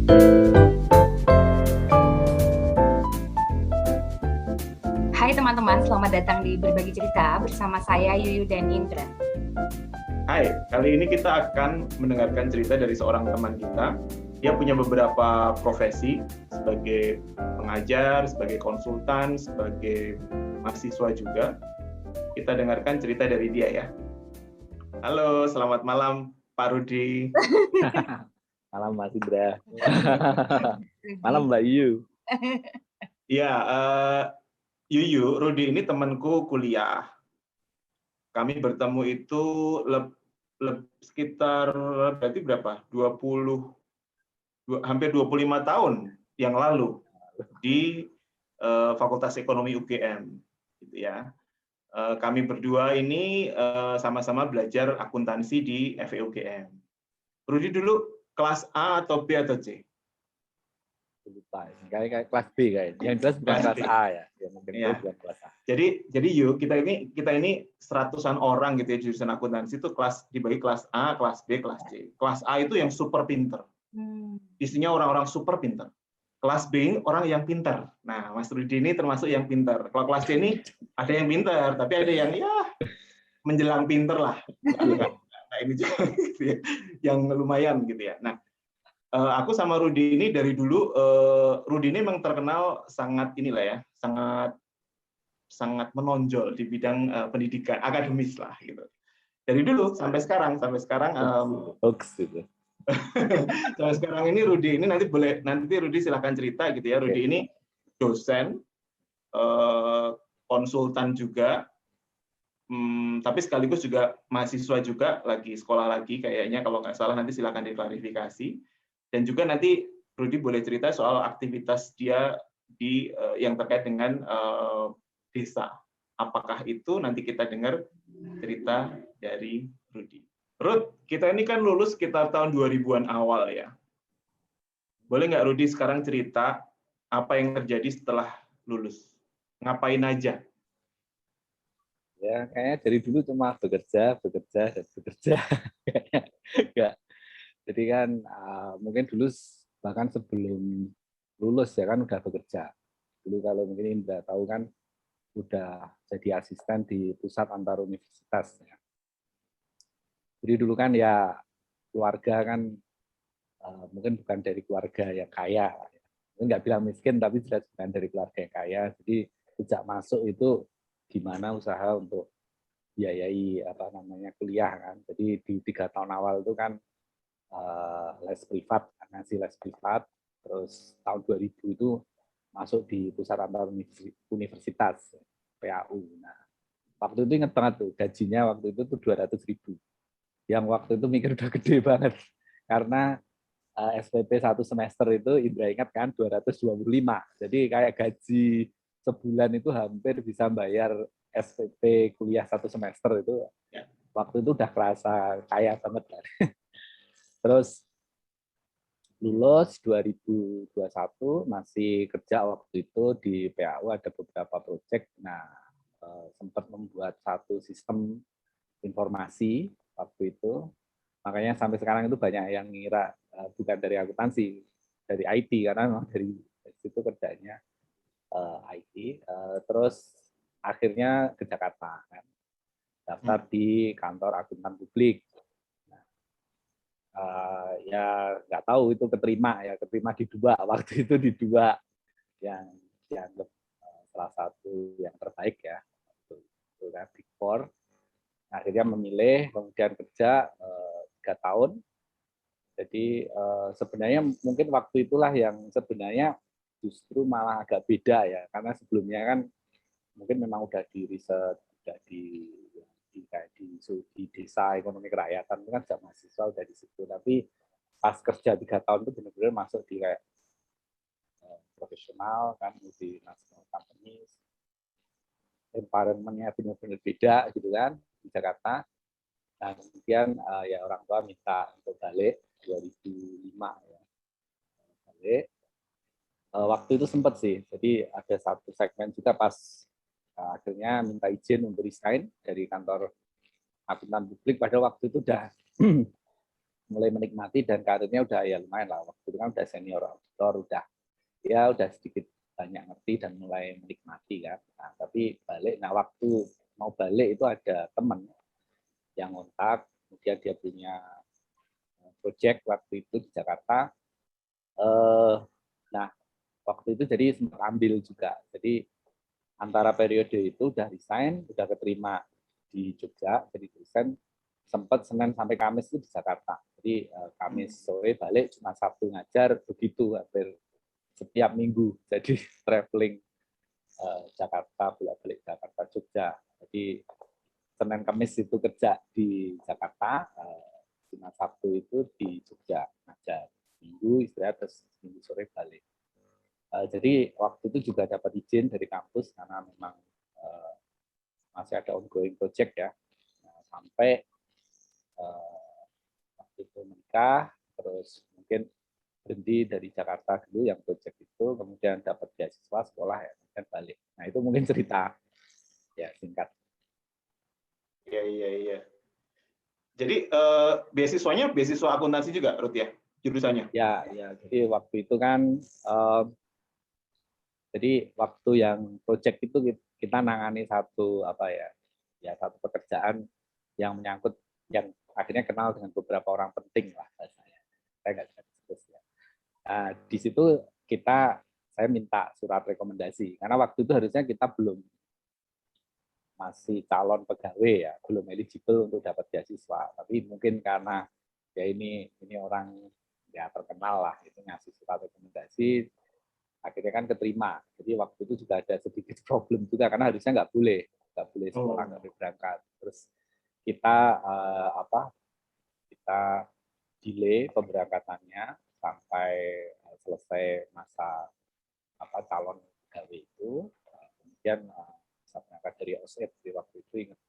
Hai teman-teman, selamat datang di Berbagi Cerita bersama saya Yuyu dan Indra. Hai, kali ini kita akan mendengarkan cerita dari seorang teman kita. Dia punya beberapa profesi sebagai pengajar, sebagai konsultan, sebagai mahasiswa juga. Kita dengarkan cerita dari dia ya. Halo, selamat malam Pak Rudi. Malam Mas Indra. Malam Mbak Yu. Ya, Yuyu, Rudi ini temanku kuliah. Kami bertemu itu sekitar berarti berapa? Hampir 25 tahun yang lalu di Fakultas Ekonomi UGM, gitu ya. Kami berdua ini sama-sama belajar akuntansi di FEUGM. Rudi dulu kelas A atau B atau C? Lupa. Kayak kelas B kayaknya. Yang jelas bukan kelas A ya. Yang Ya. bukan kelas A. Jadi yuk kita ini seratusan orang gitu ya di jurusan akuntansi itu dibagi kelas A, kelas B, kelas C. Kelas A itu yang super pinter. Isinya orang-orang super pinter. Kelas B orang yang pinter. Nah, Mas Rudi ini termasuk yang pinter. Kalau kelas C ini ada yang pinter, tapi ada yang ya menjelang pinter lah. Nah, ini juga gitu ya, yang lumayan gitu ya. Nah, aku sama Rudi ini dari dulu, Rudi ini memang terkenal sangat inilah ya, sangat menonjol di bidang pendidikan akademis lah gitu. Dari dulu sampai sekarang Hoax itu. sampai sekarang ini Rudi ini nanti Rudi silahkan cerita gitu ya. Rudi ini dosen, konsultan juga, tapi sekaligus juga mahasiswa juga, lagi sekolah lagi kayaknya kalau nggak salah, nanti silahkan diklarifikasi. Dan juga nanti Rudi boleh cerita soal aktivitas dia yang terkait dengan desa. Apakah itu nanti kita dengar cerita dari Rudi. Rud, kita ini kan lulus sekitar tahun 2000-an awal ya. Boleh nggak Rudi sekarang cerita apa yang terjadi setelah lulus? Ngapain aja? Ya, kayaknya dari dulu cuma bekerja. Enggak. Jadi kan mungkin dulu bahkan sebelum lulus ya kan udah bekerja. Dulu kalau mungkin Indra tahu kan udah jadi asisten di pusat antar universitas. Ya. Jadi dulu kan ya keluarga kan mungkin bukan dari keluarga yang kaya. Mungkin nggak bilang miskin, tapi jelas bukan dari keluarga yang kaya. Jadi sejak masuk itu gimana usaha untuk biayai kuliah kan. Jadi di 3 tahun awal itu kan les privat, ngasih les privat. Terus tahun 2000 itu masuk di pusat antar universitas PAU. Nah, waktu itu ingat banget tuh gajinya waktu itu tuh 200.000. Yang waktu itu mikir udah gede banget karena SPP 1 semester itu Indra ingat kan 225. Jadi kayak gaji sebulan itu hampir bisa bayar SPP kuliah 1 semester itu. Waktu itu udah kerasa kaya banget kan. Terus lulus 2021 masih kerja waktu itu di PAU, ada beberapa proyek. Nah, sempat membuat satu sistem informasi waktu itu. Makanya sampai sekarang itu banyak yang ngira bukan dari akuntansi, dari IT karena memang dari situ kerjanya IT. Terus akhirnya ke Jakarta kan. Daftar di kantor akuntan publik. Ya nggak tahu itu keterima di 2 waktu itu, di 2 yang dianggap salah satu yang terbaik ya, itu kan Big Four. Akhirnya memilih, kemudian kerja 3 tahun. Jadi sebenarnya mungkin waktu itulah yang sebenarnya justru malah agak beda ya, karena sebelumnya kan mungkin memang udah di riset, udah di desa ekonomi kerakyatan itu kan mahasiswa udah di situ, tapi pas kerja 3 tahun itu benar-benar masuk di kayak profesional kan, multinational companies, environment-nya benar-benar beda gitu kan di Jakarta. Dan kemudian ya orang tua minta untuk balik 2005 ya, balik. Waktu itu sempat sih, jadi ada satu segmen juga pas akhirnya minta izin untuk resign dari kantor akuntan publik. Pada waktu itu udah mulai menikmati dan karirnya udah ya lumayan lah. Waktu itu kan udah senior auditor, udah sedikit banyak ngerti dan mulai menikmati kan. Nah, tapi waktu mau balik itu ada teman yang kontak, kemudian dia punya project waktu itu di Jakarta. Nah, waktu itu jadi sempat ambil juga. Jadi antara periode itu udah resign, udah keterima di Jogja, jadi dosen, sempat Senin sampai Kamis itu di Jakarta. Jadi Kamis sore balik, cuma Sabtu ngajar, begitu hampir setiap minggu. Jadi traveling Jakarta, bolak-balik Jakarta, Jogja. Jadi Senin Kamis itu kerja di Jakarta, cuma Sabtu itu di Jogja ngajar. Minggu istirahat, terus minggu sore balik. Jadi waktu itu juga dapat izin dari kampus karena memang masih ada ongoing project ya. Nah, sampai waktu itu menikah, terus mungkin berhenti dari Jakarta dulu yang project itu, kemudian dapat beasiswa sekolah ya, kemudian balik. Nah itu mungkin cerita ya singkat. Iya. Jadi beasiswanya beasiswa akuntansi juga, Ruth ya, jurusannya? Ya. Jadi waktu itu kan, jadi waktu yang project itu kita nangani satu satu pekerjaan yang menyangkut, yang akhirnya kenal dengan beberapa orang penting lah bahasanya. Saya nggak bisa disebut ya. Nah, di situ saya minta surat rekomendasi karena waktu itu harusnya kita masih calon pegawai ya, belum eligible untuk dapat beasiswa. Tapi mungkin karena ya ini orang ya terkenal lah, itu ngasih surat rekomendasi, akhirnya kan keterima. Jadi waktu itu juga ada sedikit problem juga karena harusnya nggak boleh sekolah, nggak boleh berangkat. Terus kita delay pemberangkatannya sampai selesai masa calon pegawai itu. Kemudian saya berangkat dari OSED, di waktu itu ingat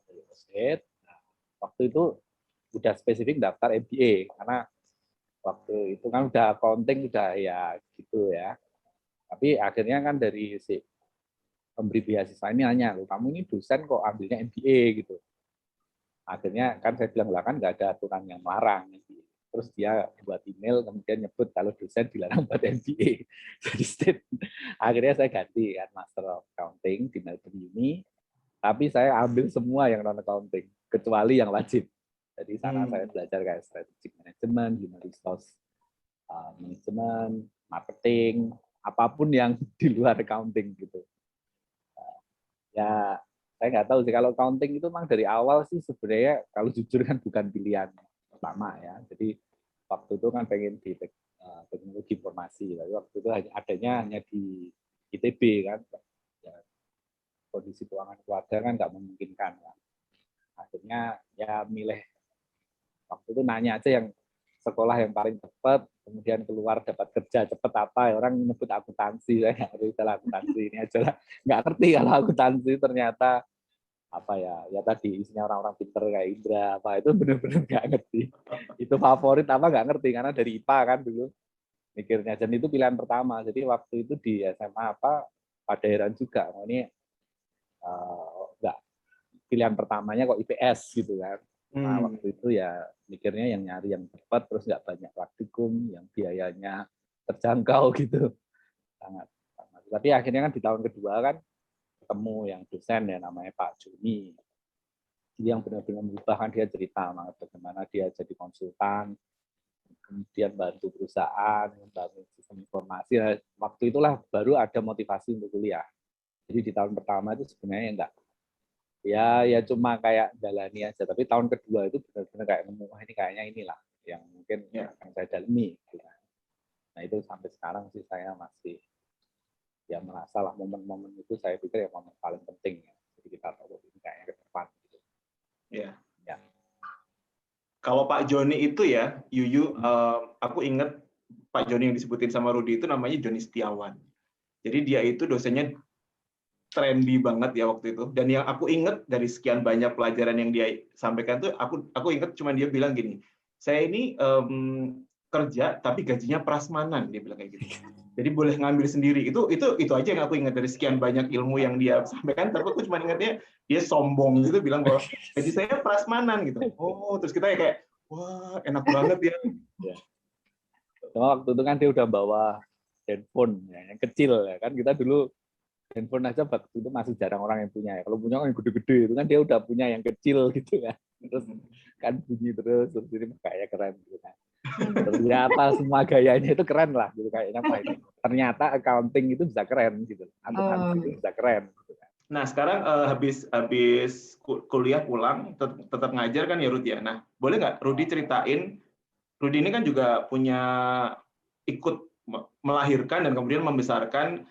dari OSED. Nah, waktu itu udah spesifik daftar MBA karena waktu itu kan udah accounting udah ya gitu ya. Tapi akhirnya kan dari si pemberi beasiswa ini nanya, kamu ini dosen kok ambilnya MBA gitu. Akhirnya kan saya bilang lah kan nggak ada aturan yang melarang. Terus dia buat email kemudian nyebut kalau dosen dilarang buat MBA. Jadi akhirnya saya ganti kan Master of Accounting di Melbourne Uni. Tapi saya ambil semua yang non accounting kecuali yang wajib. Jadi sana saya belajar kayak strategic management, human resource management, marketing, apapun yang di luar accounting gitu. Ya saya nggak tahu sih kalau accounting itu memang dari awal sih sebenarnya kalau jujur kan bukan pilihan pertama ya. Jadi waktu itu kan pengen di teknologi informasi, tapi waktu itu adanya hanya di ITB kan. Ya, kondisi keuangan keluarga kan nggak memungkinkan kan. Akhirnya ya milih, waktu itu nanya aja yang sekolah yang paling cepat, kemudian keluar dapat kerja cepat apa, orang nyebut akuntansi, saya nggak ngerti istilah akuntansi ini aja lah, nggak ngerti kalau akuntansi ternyata ya tadi isinya orang-orang pinter kayak Indra itu benar-benar nggak ngerti, itu favorit apa nggak ngerti karena dari IPA kan dulu mikirnya, dan itu pilihan pertama. Jadi waktu itu di SMA pada heran juga, ini nggak pilihan pertamanya kok IPS gitu kan. Nah, waktu itu ya mikirnya yang nyari yang cepat, terus nggak banyak praktikum, yang biayanya terjangkau gitu. Sangat. Tapi akhirnya kan di tahun kedua kan ketemu yang dosen ya namanya Pak Joni. Yang benar-benar merubah, kan dia cerita banget bagaimana dia jadi konsultan, kemudian bantu perusahaan, membangun sistem informasi. Nah, waktu itulah baru ada motivasi untuk kuliah. Jadi di tahun pertama itu sebenarnya enggak. Ya cuma kayak jalani aja, tapi tahun kedua itu benar-benar kayak nemu, ini kayaknya inilah yang mungkin akan saya dalami. Nah itu sampai sekarang sih saya masih ya merasa lah momen-momen itu saya pikir ya momen paling penting ya. Jadi kita tahu ini kayaknya ke depan. Gitu. Ya. Kalau Pak Joni itu ya, Yuyu, aku ingat Pak Joni yang disebutin sama Rudi itu namanya Joni Setiawan. Jadi dia itu dosennya trendy banget ya waktu itu, dan yang aku ingat dari sekian banyak pelajaran yang dia sampaikan tuh aku ingat cuma dia bilang gini, saya ini kerja tapi gajinya prasmanan, dia bilang kayak gitu, jadi boleh ngambil sendiri. Itu aja yang aku ingat dari sekian banyak ilmu yang dia sampaikan. Tapi aku cuma ingatnya dia sombong gitu bilang bahwa gaji saya prasmanan gitu. Oh, terus kita kayak Wah, enak banget ya. Ya. Cuma waktu itu kan dia udah bawa handphone ya, yang kecil ya kan, kita dulu handphone aja waktu itu masih jarang orang yang punya ya. Kalau punya kan yang gede-gede itu kan dia udah punya yang kecil gitu kan. Terus kan bunyi terus ini kayak keren gitu kan. Ternyata semua gayanya itu keren lah gitu kayaknya Pak ini. Ternyata accounting itu bisa keren gitu. Akuntansi itu bisa keren gitu kan. Nah, sekarang habis kuliah pulang tetap ngajar kan ya Rudi ya. Nah, boleh nggak Rudi ceritain, Rudi ini kan juga punya ikut melahirkan dan kemudian membesarkan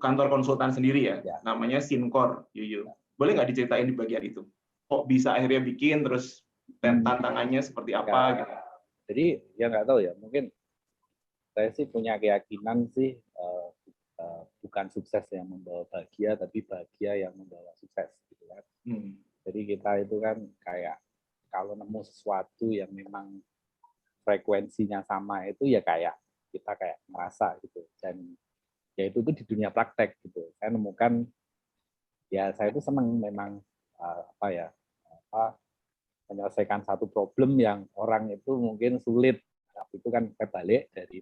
kantor konsultan sendiri ya, namanya Sincor, Yuyu. Boleh nggak diceritain di bagian itu? Kok bisa akhirnya bikin, terus tantangannya seperti apa? Gitu. Jadi ya nggak tahu ya, mungkin saya sih punya keyakinan sih bukan sukses yang membawa bahagia, tapi bahagia yang membawa sukses gitu kan. Jadi kita itu kan kayak kalau nemu sesuatu yang memang frekuensinya sama itu ya kayak kita kayak merasa gitu, dan ya itu tuh di dunia praktek gitu. Saya nemukan ya saya itu senang memang menyelesaikan satu problem yang orang itu mungkin sulit. Tapi itu kan saya balik dari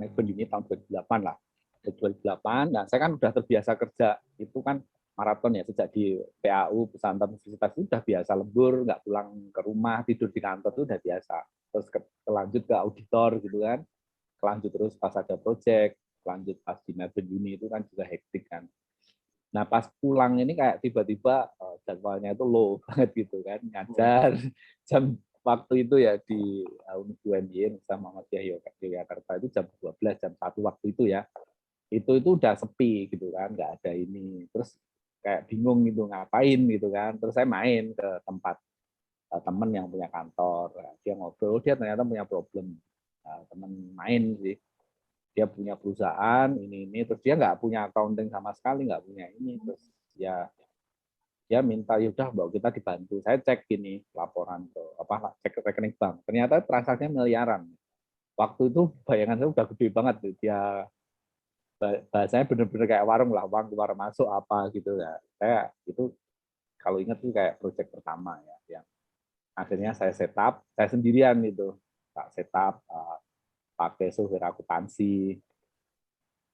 Melbourne ini tahun 2008 lah. 2008, nah saya kan udah terbiasa kerja itu kan maraton ya, sejak di PAU pesantren universitas itu udah biasa lembur, nggak pulang ke rumah, tidur di kantor itu udah biasa. Terus lanjut ke auditor gitu kan, lanjut terus pas ada project, lanjut pas di Melbourne Uni itu kan juga hektik kan. Nah pas pulang ini kayak tiba-tiba jadwalnya itu low banget gitu kan, ngajar jam waktu itu ya di UNY sama Muhammadiyah Yogyakarta itu jam 12, jam 1 waktu itu ya, itu udah sepi gitu kan, nggak ada ini, terus kayak bingung gitu ngapain gitu kan. Terus saya main ke tempat temen yang punya kantor, dia ngobrol, dia ternyata punya problem, temen main sih, dia punya perusahaan ini terus dia nggak punya accounting sama sekali, nggak punya ini, terus ya dia minta yaudah bahwa kita dibantu. Saya cek gini laporan ke cek rekening bank, ternyata transaksinya miliaran. Waktu itu bayangan saya udah gede banget tuh. Dia bahasanya bener-bener kayak warung lah, uang keluar masuk apa gitu ya. Saya itu kalau ingat tuh kayak proyek pertama ya, yang akhirnya saya setup, saya sendirian itu, tak setup pakai software akuntansi,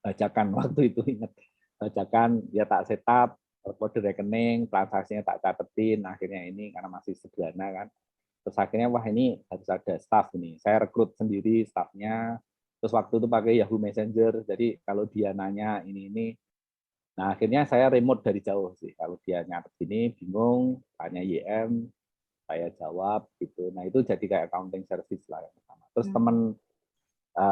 bacakan waktu itu ingat, bacakan ya tak setup kode rekening, transaksinya tak catetin, akhirnya ini karena masih sederhana kan. Terus akhirnya wah ini harus ada staff ini. Saya rekrut sendiri staffnya. Terus waktu itu pakai Yahoo Messenger. Jadi kalau dia nanya ini. Nah akhirnya saya remote dari jauh sih. Kalau dia nyatet ini bingung, tanya YM, saya jawab gitu. Nah itu jadi kayak accounting service lah yang pertama. Terus teman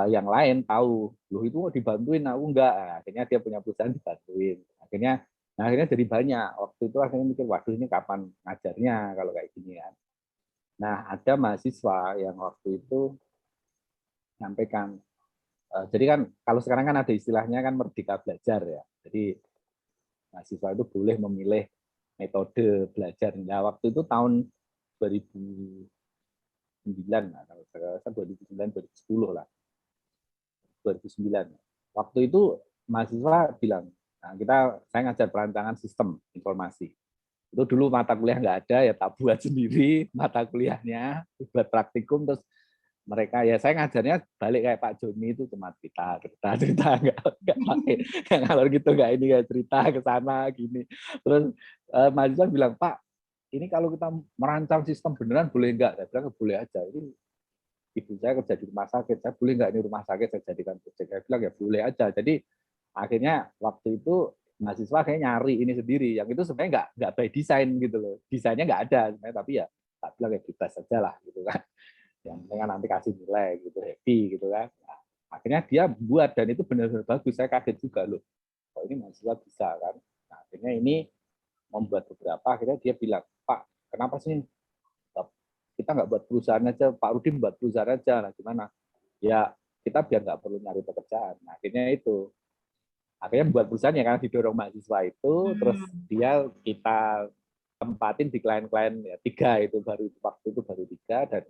yang lain tahu, loh itu mau dibantuin, aku enggak. Nah, akhirnya dia punya perusahaan dibantuin. Akhirnya jadi banyak. Waktu itu akhirnya mikir, waduh ini kapan ngajarnya kalau kayak gini kan. Nah ada mahasiswa yang waktu itu nyampaikan, jadi kan kalau sekarang kan ada istilahnya kan merdeka belajar ya. Jadi mahasiswa itu boleh memilih metode belajar. Nah waktu itu tahun 2009, nah, kalau saya 2009 2010 lah. 2009. Waktu itu mahasiswa bilang, nah saya ngajar perancangan sistem informasi. Itu dulu mata kuliah nggak ada, ya tak buat sendiri mata kuliahnya, buat praktikum, terus mereka ya saya ngajarnya balik kayak Pak Joni itu cuma cerita nggak pakai ngalor gitu, nggak ini kayak cerita ke sana gini. Terus mahasiswa bilang, Pak ini kalau kita merancang sistem beneran boleh nggak? Saya bilang boleh aja. Ini ibu saya kerja di rumah sakit, saya boleh nggak ini rumah sakit saya jadikan proyek? Saya bilang ya boleh aja. Jadi akhirnya waktu itu mahasiswa kayak nyari ini sendiri, yang itu sebenarnya nggak by design gitu loh, desainnya nggak ada sebenarnya, tapi ya tak bilang ya bebas saja lah gitu kan, yang penting nanti kasih nilai gitu, happy gitu kan. Nah, akhirnya dia buat dan itu benar-benar bagus, saya kaget juga loh, kok ini mahasiswa bisa kan. Nah, akhirnya ini membuat beberapa, akhirnya dia bilang, Pak kenapa sih kita nggak buat perusahaan aja, Pak Rudi buat perusahaan aja, nah gimana? Ya kita biar nggak perlu nyari pekerjaan. Nah, akhirnya buat perusahaan ya karena didorong mahasiswa itu, terus kita tempatin di klien-klien ya 3 itu waktu itu baru 3, dan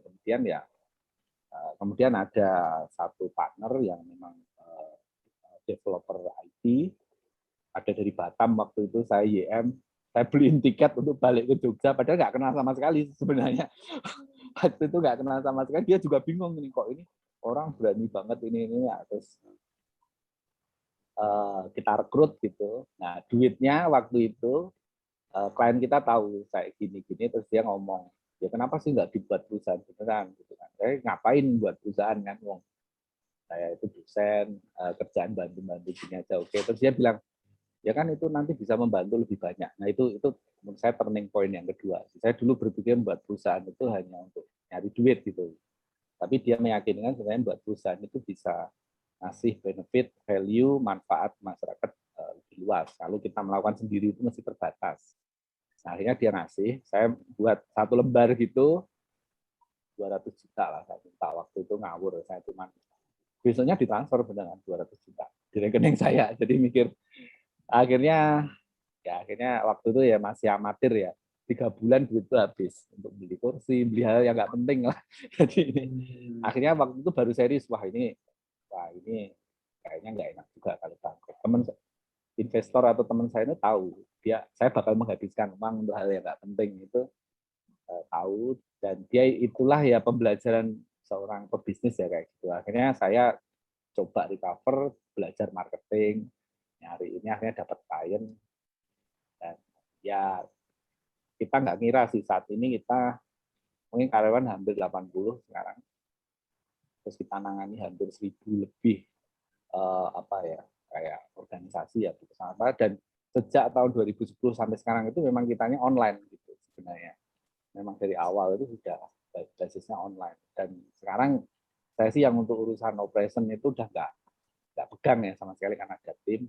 kemudian ada satu partner yang memang developer IT, ada dari Batam waktu itu, saya YM, saya beliin tiket untuk balik ke Jogja, padahal nggak kenal sama sekali sebenarnya. Waktu itu nggak kenal sama sekali, dia juga bingung ini kok ini orang berani banget ini ya. Terus kita rekrut gitu. Nah duitnya waktu itu klien kita tahu saya gini-gini, terus dia ngomong, ya kenapa sih nggak dibuat perusahaan beneran gitu kan? Saya ngapain buat perusahaan kan, wong saya itu dosen, kerjaan bantu-bantu gini aja oke. Terus dia bilang, ya kan itu nanti bisa membantu lebih banyak. Nah itu menurut saya turning point yang kedua. Saya dulu berpikir buat perusahaan itu hanya untuk nyari duit gitu. Tapi dia meyakinkan sebenarnya buat perusahaan itu bisa ngasih benefit, value, manfaat masyarakat lebih luas. Kalau kita melakukan sendiri itu masih terbatas. Nah, akhirnya dia ngasih, saya buat 1 lembar gitu, 200 juta lah saya minta. Waktu itu ngawur, saya cuma besoknya ditransfer beneran 200 juta di rekening saya. Jadi mikir, akhirnya waktu itu ya masih amatir ya, 3 bulan duit itu habis untuk beli kursi, beli hal yang nggak penting lah. Jadi akhirnya waktu itu baru serius, wah ini kayaknya nggak enak juga kalau bangkrut. Teman investor atau teman saya itu tahu, saya bakal menghabiskan uang untuk hal yang nggak penting itu tahu, dan dia itulah ya pembelajaran seorang pebisnis ya kayak gitu. Akhirnya saya coba recover, belajar marketing, nyari ini akhirnya dapat klien. Dan ya kita nggak ngira sih saat ini kita mungkin karyawan hampir 80 sekarang, terus kita nangani hampir 1.000 lebih kayak organisasi ya bersama. Dan sejak tahun 2010 sampai sekarang itu memang kitanya online gitu sebenarnya. Memang dari awal itu sudah basisnya online. Dan sekarang saya sih yang untuk urusan operation itu udah nggak pegang ya sama sekali karena ada tim.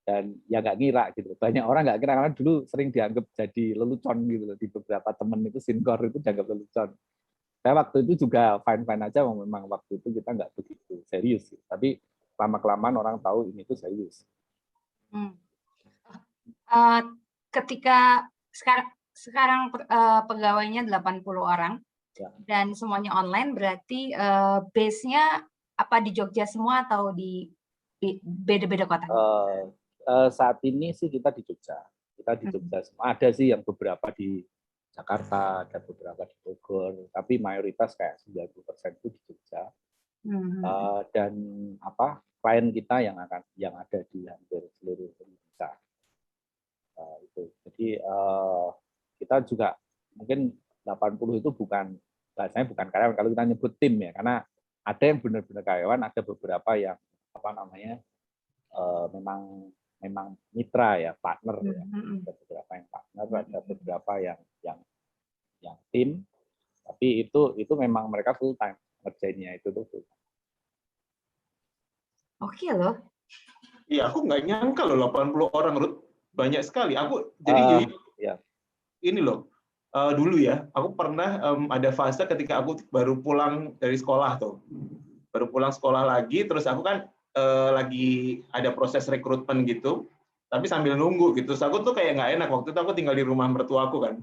Dan ya nggak ngira gitu. Banyak orang nggak kira karena dulu sering dianggap jadi lelucon gitu loh. Di beberapa teman itu sinkor itu dianggap lelucon. Saya waktu itu juga fine-fine aja, memang waktu itu kita nggak begitu serius. Gitu. Tapi lama-kelamaan orang tahu ini tuh serius. Ketika sekarang pegawainya 80 orang ya, dan semuanya online, berarti base-nya apa di Jogja semua atau di beda-beda kota? Saat ini sih kita di Jogja. Kita di Jogja semua. Ada sih yang beberapa di Jakarta, ada beberapa di Bogor, tapi mayoritas kayak 90% itu di Jogja. Dan klien kita yang ada di hampir seluruh Indonesia. Itu. Jadi kita juga mungkin 80 itu bahasanya bukan karyawan kalau kita nyebut tim ya, karena ada yang benar-benar karyawan, ada beberapa yang memang mitra ya, partner ya. Ada beberapa yang partner, ada beberapa yang tim, tapi itu memang mereka full time ngerjainnya itu tuh full time. Oke loh. Iya, aku nggak nyangka loh 80 orang, Ruth. Banyak sekali. Aku jadi ini loh, dulu ya, aku pernah ada fase ketika aku baru pulang dari sekolah tuh. Baru pulang sekolah lagi, terus aku kan lagi ada proses rekrutmen gitu, tapi sambil nunggu gitu. Terus aku tuh kayak nggak enak, waktu itu aku tinggal di rumah mertua aku kan.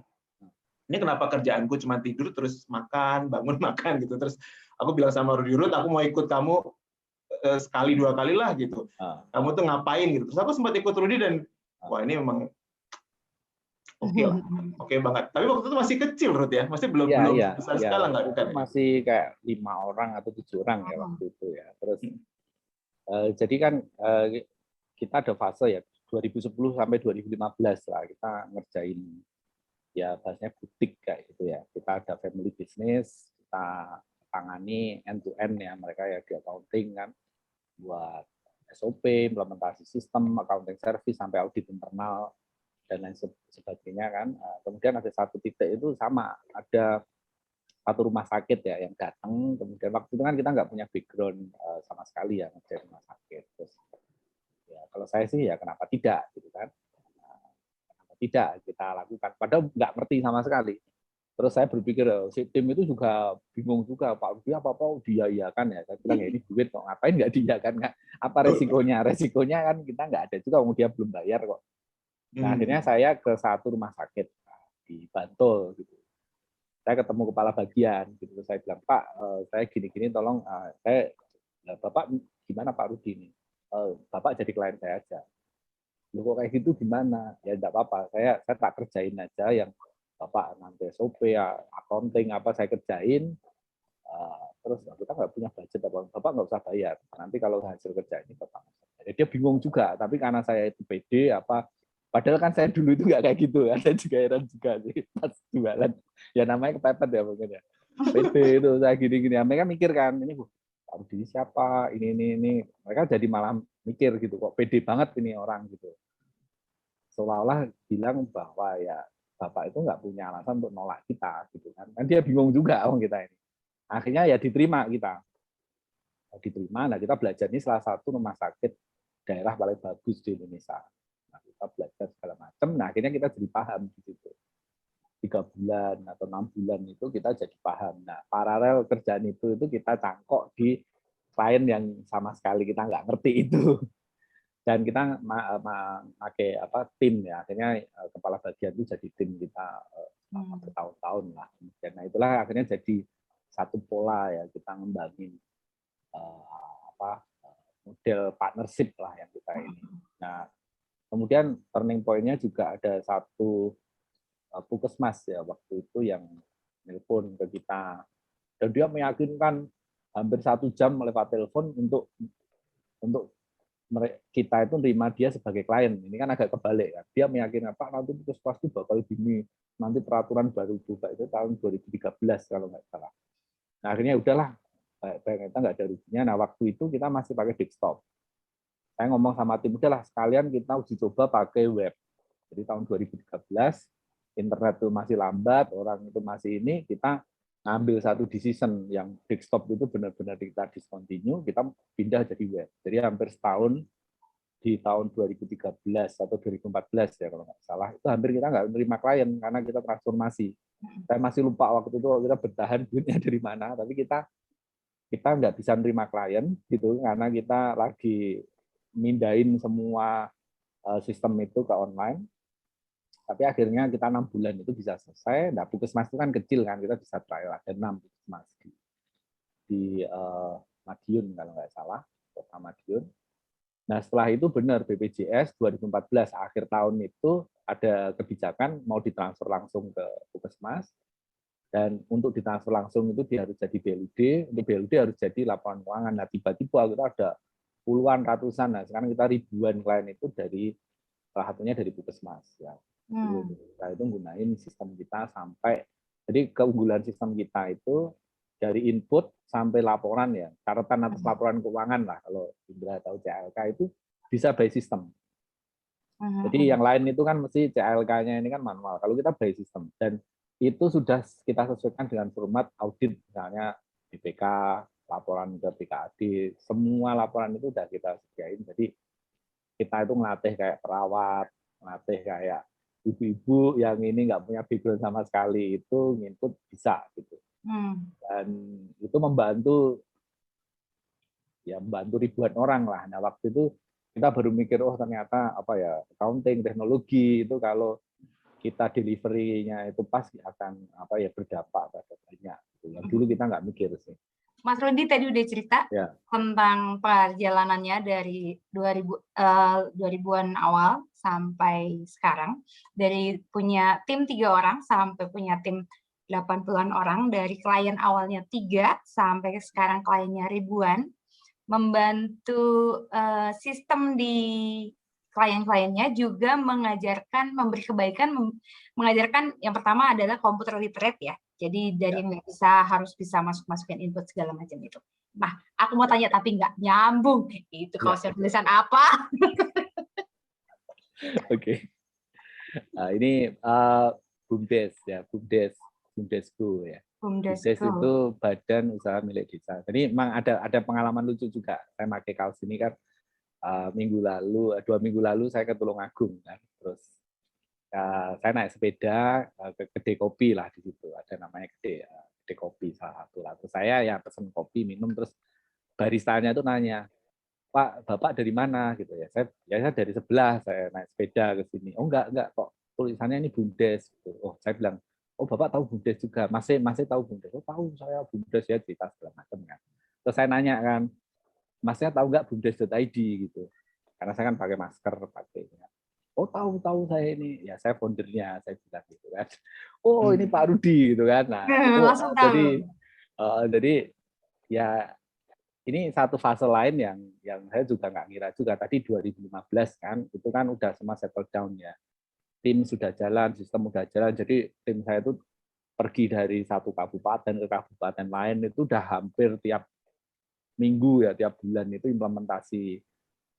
Ini kenapa kerjaanku cuma tidur terus makan, bangun makan gitu. Terus aku bilang sama Rudy, Ruth, aku mau ikut kamu sekali 2 kali lah gitu. Kamu tuh ngapain gitu. Terus aku sempat ikut Rudy dan wah ini memang oke lah, oke banget. Tapi waktu itu masih kecil Ruth ya, masih belum besar skala nggak bukan? Masih kayak 5 orang atau 7 orang ya waktu itu ya. Terus jadi kan kita ada fase ya 2010 sampai 2015 lah kita ngerjain ya bahasanya butik kayak gitu ya. Kita ada family business, kita tangani end to end ya, mereka ya di accounting kan, buat SOP, implementasi sistem, accounting service sampai audit internal dan lain sebagainya kan. Kemudian ada satu titik itu sama, ada satu rumah sakit ya yang datang, kemudian waktu itu kan kita nggak punya background sama sekali ya ngerjain rumah sakit. Terus ya kalau saya sih ya kenapa tidak gitu kan. Tidak kita lakukan, padahal nggak ngerti sama sekali. Terus saya berpikir, si tim itu juga bingung juga, Pak Rudi apa-apa diiyakan ya. Saya bilang, ya ini duit kok, ngapain nggak diiyakan? Apa resikonya? Resikonya kan kita nggak ada juga, dia belum bayar kok. Nah, akhirnya saya ke satu rumah sakit di Bantul. Gitu. Saya ketemu kepala bagian, gitu. Saya bilang, Pak, saya gini-gini, tolong, Bapak gimana Pak Rudi ini? Bapak jadi klien saya aja. Lu kok kayak gitu gimana? Ya enggak apa-apa, saya tak kerjain aja yang Bapak nanti SOP ya, accounting apa saya kerjain. Terus kita nggak punya budget apa, Bapak nggak usah bayar. Nanti kalau hasil kerja ini Bapak. Jadi dia bingung juga, tapi karena saya itu pede apa, padahal kan saya dulu itu nggak kayak gitu, saya juga heran juga sih pas jualan. Ya namanya kepepet ya mungkin ya. Pede itu saya gini-gini, mereka mikir kan ini tahu diri siapa, ini. Mereka jadi malah mikir gitu, kok pede banget ini orang gitu. Seolah-olah bilang bahwa ya Bapak itu nggak punya alasan untuk nolak kita gitu kan. Kan dia bingung juga orang kita ini. Akhirnya ya diterima kita. Diterima, nah kita belajar ini salah satu rumah sakit daerah paling bagus di Indonesia. Nah, kita belajar segala macam, nah akhirnya kita jadi paham di situ. 3 bulan atau 6 bulan itu kita jadi paham. Nah, paralel kerjaan itu kita cangkok di klien yang sama sekali kita nggak ngerti itu. Dan kita pakai tim ya, akhirnya kepala bagian itu jadi tim kita bertahun-tahun lah. Nah itulah akhirnya jadi satu pola ya, kita ngembangin model partnership lah yang kita ini. Nah kemudian turning point-nya juga ada satu puskesmas ya waktu itu yang nelpon ke kita, dan dia meyakinkan hampir 1 jam lewat telepon untuk kita itu terima dia sebagai klien. Ini kan agak kebalik kan. Dia meyakinkan Pak nanti puskesmas itu bakal gini, nanti peraturan baru juga itu tahun 2013 kalau nggak salah. Nah akhirnya udahlah, ternyata nggak ada ruginya. Nah waktu itu kita masih pakai desktop. Saya ngomong sama tim, udahlah sekalian kita uji coba pakai web. Jadi tahun 2013 internet itu masih lambat, orang itu masih ini, kita ngambil satu decision yang desktop itu benar-benar kita discontinue, kita pindah jadi web. Jadi hampir setahun di tahun 2013 atau 2014 ya kalau nggak salah, itu hampir kita nggak menerima klien karena kita transformasi. Saya masih lupa waktu itu kita bertahan duitnya dari mana, tapi kita nggak bisa menerima klien gitu karena kita lagi mindahin semua sistem itu ke online. Tapi akhirnya kita 6 bulan itu bisa selesai. Nah, puskesmas itu kan kecil kan, kita bisa trial ada 6 puskesmas di Madiun kalau nggak salah, kota Madiun. Nah setelah itu benar BPJS 2014 akhir tahun itu ada kebijakan mau ditransfer langsung ke puskesmas, dan untuk ditransfer langsung itu dia harus jadi BLUD, untuk BLUD harus jadi laporan keuangan. Nah tiba-tiba kita ada puluhan ratusan, nah sekarang kita ribuan klien itu dari salah satunya dari puskesmas ya. Kita itu gunain sistem kita sampai, jadi keunggulan sistem kita itu dari input sampai laporan ya, catatan atas laporan keuangan lah, kalau Indra tahu CLK itu bisa by system. Jadi yang lain itu kan mesti CLK-nya ini kan manual, kalau kita by system, dan itu sudah kita sesuaikan dengan format audit, misalnya BPK, laporan ke BKAD, semua laporan itu sudah kita sediain, jadi kita itu ngelatih kayak perawat, ngelatih kayak ibu-ibu yang ini nggak punya background sama sekali itu nginput bisa gitu. Dan itu membantu ribuan orang lah. Nah waktu itu kita baru mikir, oh ternyata accounting, teknologi itu kalau kita delivery-nya itu pas akan berdampak pada banyak. Yang dulu kita nggak mikir sih. Mas Rudi tadi udah cerita tentang perjalanannya dari 2000-an awal sampai sekarang, dari punya tim 3 orang sampai punya tim 80-an orang, dari klien awalnya 3 sampai sekarang kliennya ribuan, membantu sistem di klien-kliennya, juga mengajarkan, memberi kebaikan, mengajarkan yang pertama adalah computer literate ya. Jadi dari yang nggak bisa harus bisa masukin input segala macam itu. Nah, aku mau tanya tapi nggak nyambung. Itu konsep tulisan apa? Oke. Nah, ini BUMDes ya, BUMDesku ya. BUMDes itu badan usaha milik desa. Jadi memang ada pengalaman lucu juga. Saya pakai kaos ini kan 2 minggu lalu saya ke Tulungagung kan. Terus saya naik sepeda ke kedai kopi lah di situ. Ada namanya kedai kopi salah satu lah. Terus saya ya pesen kopi minum, terus baristanya itu nanya, Pak, Bapak dari mana gitu ya. Saya dari sebelah, saya naik sepeda ke sini. Oh enggak kok tulisannya ini BUMDes gitu. Oh, saya bilang, oh Bapak tahu BUMDes juga. Masih tahu BUMDes. Oh tahu, saya BUMDes ya, cerita segala macam kan. Terus saya nanya kan, Masnya tahu nggak BUMDes.id gitu. Karena saya kan pakai masker, pakai. oh tahu saya ini, ya saya foundernya, saya bilang gitu kan. Oh ini Pak Rudi gitu kan. Nah itu Langsung tahu. jadi ya ini satu fase lain yang saya juga nggak kira juga. Tadi 2015 kan, itu kan udah semua settle down ya. Tim sudah jalan, sistem udah jalan. Jadi tim saya itu pergi dari satu kabupaten ke kabupaten lain itu udah hampir tiap minggu ya, tiap bulan itu implementasi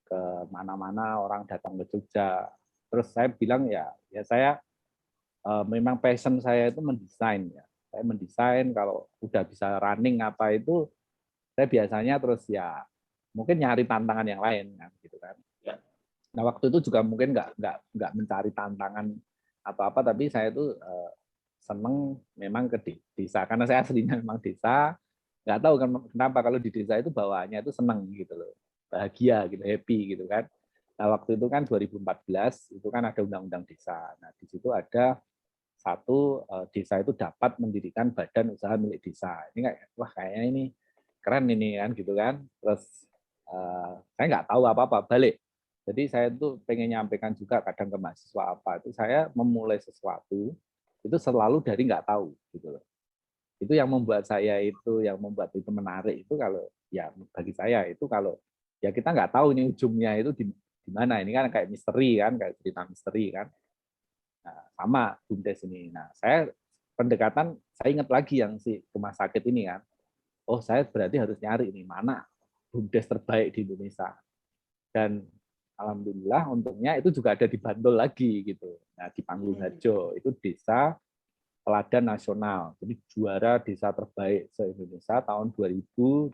ke mana-mana, orang datang ke Jogja. Terus saya bilang ya saya memang passion saya itu mendesain ya. Saya mendesain, kalau udah bisa running apa itu saya biasanya terus ya mungkin nyari tantangan yang lain kan gitu kan. Ya. Nah waktu itu juga mungkin nggak mencari tantangan atau apa, tapi saya itu seneng memang ke desa karena saya aslinya memang desa. Nggak tahu kan kenapa kalau di desa itu bawaannya itu seneng gitu loh, bahagia gitu, happy gitu kan. Nah waktu itu kan 2014 itu kan ada undang-undang desa. Nah di situ ada satu desa itu dapat mendirikan badan usaha milik desa. Ini kayak wah kayaknya ini keren ini kan gitu kan. Terus saya nggak tahu apa-apa balik. Jadi saya tuh pengen nyampaikan juga kadang ke mahasiswa apa itu saya memulai sesuatu itu selalu dari nggak tahu gitu loh. Itu yang membuat saya itu yang membuat itu menarik itu kalau ya bagi saya itu kalau ya kita nggak tahu ini ujungnya itu di mana. Ini kan kayak misteri kan, kayak cerita misteri kan. Nah, sama BUMDes ini. Nah, saya ingat lagi yang si rumah sakit ini kan. Oh, saya berarti harus nyari ini mana BUMDes terbaik di Indonesia. Dan alhamdulillah untungnya itu juga ada di Bantul lagi gitu. Nah, di Panggung Harjo itu desa teladan nasional. Jadi juara desa terbaik se-Indonesia tahun 2018.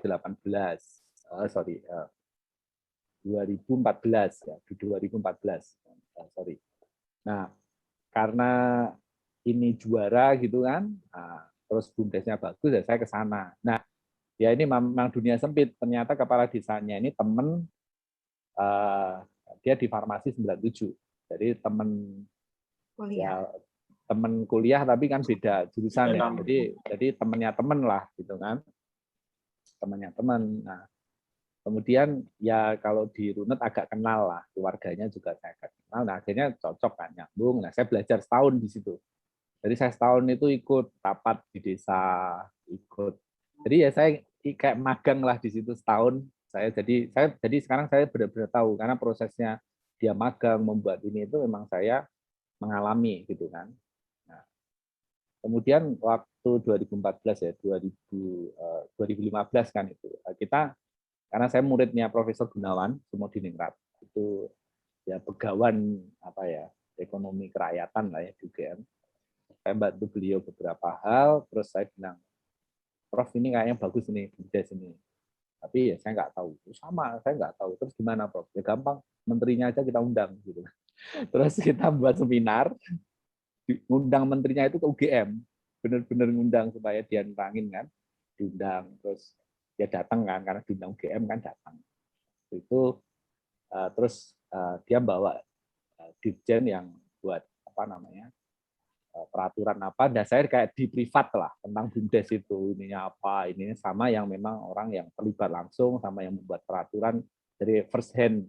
2014 ya, di 2014. Sorry. Nah, karena ini juara gitu kan, nah, terus BUMDesnya bagus ya saya ke sana. Nah, ya ini memang dunia sempit. Ternyata kepala desanya ini temen dia di farmasi 97. Jadi temen Kuliah. ya temen kuliah tapi kan beda jurusan ya. Jadi temennya temen lah gitu kan. Temennya temen. Nah, kemudian ya kalau di Runet agak kenal lah, keluarganya juga saya agak kenal. Nah, akhirnya cocok kan, nyambung. Nah, saya belajar setahun di situ. Jadi saya setahun itu ikut rapat di desa, ikut. Jadi ya saya kayak magang lah di situ setahun. Jadi sekarang saya benar-benar tahu karena prosesnya dia magang membuat ini itu memang saya mengalami gitu kan. Nah, kemudian waktu 2014 ya 2015 kan itu kita karena saya muridnya Profesor Gunawan Sumodiningrat itu ya pegawan apa ya ekonomi kerakyatan lah ya di UGM. Saya bantu beliau beberapa hal, terus saya bilang, Prof ini kayaknya bagus nih BUMDes ini. Tapi ya saya nggak tahu. Sama, saya nggak tahu. Terus gimana Prof? Ya gampang, menterinya aja kita undang gitu. Terus kita buat seminar, undang menterinya itu ke UGM, benar-benar ngundang supaya dia nerangin kan, diundang. Terus dia datang kan, karena diundang UGM kan datang. Itu terus dia bawa dirjen yang buat apa namanya peraturan apa, dan saya kayak di privat lah tentang BUMDes itu ininya apa, ini sama yang memang orang yang terlibat langsung sama yang membuat peraturan dari first hand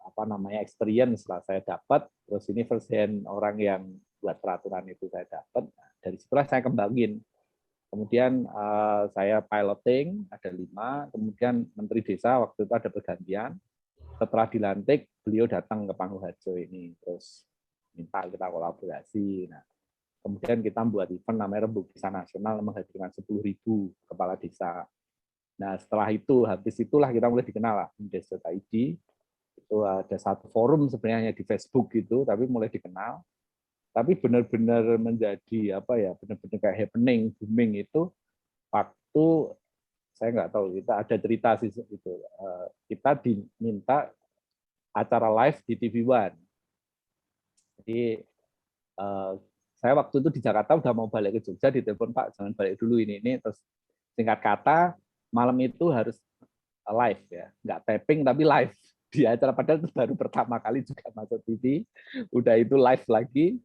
apa namanya experience lah saya dapat, terus ini first hand orang yang buat peraturan itu saya dapat. Nah, dari situlah saya kembangin. Kemudian saya piloting ada 5, kemudian Menteri Desa waktu itu ada pergantian. Setelah dilantik, beliau datang ke Panggung Harjo ini, terus minta kita kolaborasi. Nah, kemudian kita buat event namanya Rembuk Desa Nasional menghadirkan 10.000 kepala desa. Nah, setelah itu, habis itulah kita mulai dikenal lah, BUMDes.id. Itu ada satu forum sebenarnya di Facebook gitu, tapi mulai dikenal. Tapi benar-benar menjadi apa ya, benar-benar kayak happening, booming itu waktu saya nggak tahu, kita ada cerita sih itu. Kita diminta acara live di TV One. Jadi saya waktu itu di Jakarta udah mau balik ke Jogja, ditelepon Pak jangan balik dulu ini terus singkat kata malam itu harus live ya, nggak taping tapi live di acara, padahal itu baru pertama kali juga masuk TV, udah itu live lagi.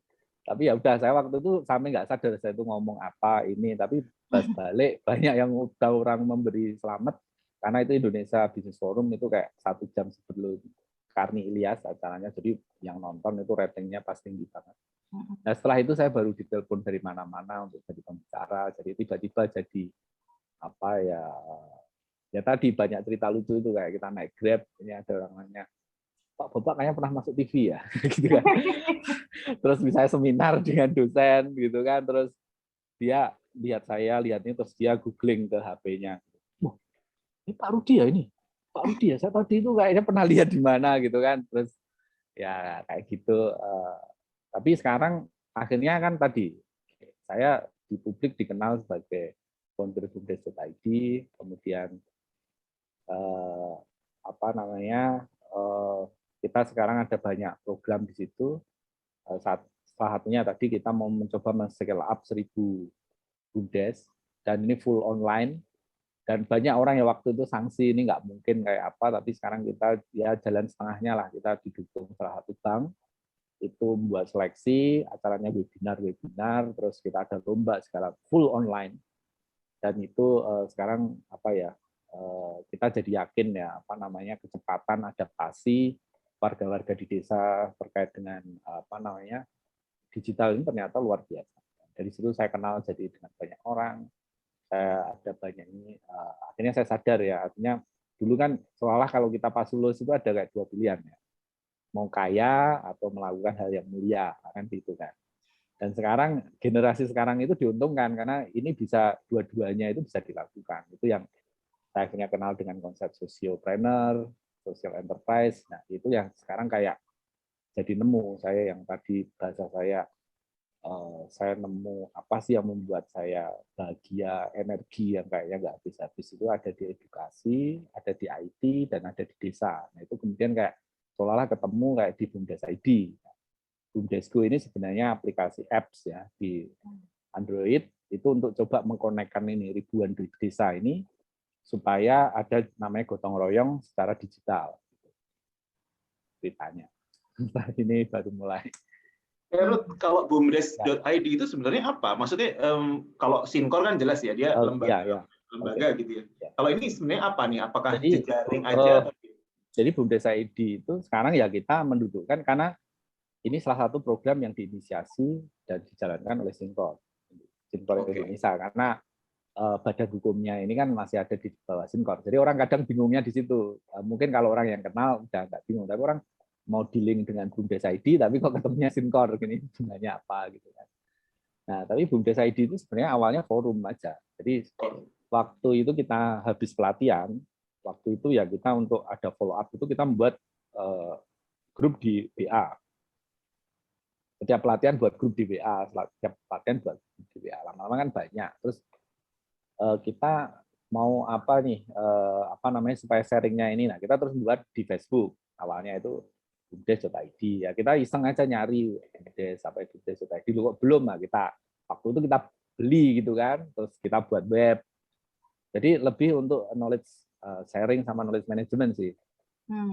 Tapi ya udah saya waktu itu sampai nggak sadar saya itu ngomong apa ini, tapi pas balik banyak yang udah orang memberi selamat karena itu Indonesia Business Forum itu kayak 1 jam sebelum Karni Ilyas acaranya, jadi yang nonton itu ratingnya pasti tinggi banget. Nah setelah itu saya baru ditelepon dari mana-mana untuk jadi pembicara, jadi tiba-tiba jadi apa ya tadi banyak cerita lucu itu, kayak kita naik Grab, ini ada orang nanya, Pak Bapak kayaknya pernah masuk TV ya, gitu kan. Terus misalnya seminar dengan dosen gitu kan, terus dia lihat saya, lihat ini, terus dia googling ke HP-nya. Wah, ini Pak Rudi ya ini? Pak Rudi ya, saya tadi itu kayaknya pernah lihat di mana gitu kan. Terus ya kayak gitu. Tapi sekarang akhirnya kan tadi saya di publik dikenal sebagai founder Bumdes.id, kemudian apa namanya, kita sekarang ada banyak program di situ. Salah satunya tadi kita mau mencoba men-scale up 1000 Bumdes, dan ini full online. Dan banyak orang yang waktu itu sanksi ini nggak mungkin kayak apa, tapi sekarang kita ya jalan setengahnya lah, kita didukung salah satu bank itu membuat seleksi, acaranya webinar, terus kita ada lomba segala full online. Dan itu sekarang apa ya, kita jadi yakin ya apa namanya kecepatan adaptasi warga-warga di desa terkait dengan apa namanya digital ini ternyata luar biasa. Dari situ saya kenal jadi dengan banyak orang. Saya ada banyak ini, akhirnya saya sadar ya, artinya dulu kan seolah kalau kita pas lulus itu ada kayak dua pilihan ya, mau kaya atau melakukan hal yang mulia, kan gitu kan. Dan sekarang generasi sekarang itu diuntungkan karena ini bisa dua-duanya itu bisa dilakukan. Itu yang saya akhirnya kenal dengan konsep sociopreneur, social enterprise. Nah itu yang sekarang kayak jadi nemu saya yang tadi bahasa saya nemu apa sih yang membuat saya bahagia, energi yang kayaknya nggak habis-habis itu ada di edukasi, ada di IT, dan ada di desa. Nah itu kemudian kayak seolah-olah ketemu kayak di Bumdes.id. Bumdesgo ini sebenarnya aplikasi apps ya di Android itu untuk coba mengkonekkan ini ribuan desa ini supaya ada namanya gotong royong secara digital. Ceritanya. Ini baru mulai. Ruth, kalau bumdes.id itu sebenarnya apa? Maksudnya kalau Sinkor kan jelas ya dia lembaga okay. Gitu ya. Kalau ini sebenarnya apa nih? Apakah jejaring aja? Jadi Bumdes.id itu sekarang ya kita mendudukkan karena ini salah satu program yang diinisiasi dan dijalankan oleh Sinkor Indonesia karena badan hukumnya ini kan masih ada di bawah Sinkor. Jadi orang kadang bingungnya di situ. Mungkin kalau orang yang kenal udah nggak bingung, tapi orang mau dealing dengan Bumdes.id tapi kok ketemunya Sinkor, ini sebenarnya apa gitu kan. Nah, tapi Bumdes.id itu sebenarnya awalnya forum aja. Jadi waktu itu kita habis pelatihan, waktu itu ya kita untuk ada follow up itu kita membuat grup di WA. Setiap pelatihan buat grup di WA, setiap pelatihan buat grup di WA. Lama-lama kan banyak. Terus kita mau apa nih, apa namanya supaya sharingnya ini. Nah, kita terus buat di Facebook. Awalnya itu Bumdes.id ya, kita iseng aja nyari Bumdes sampai Bumdes.id dulu kok belum lah, kita waktu itu kita beli gitu kan, terus kita buat web. Jadi lebih untuk knowledge sharing sama knowledge management sih.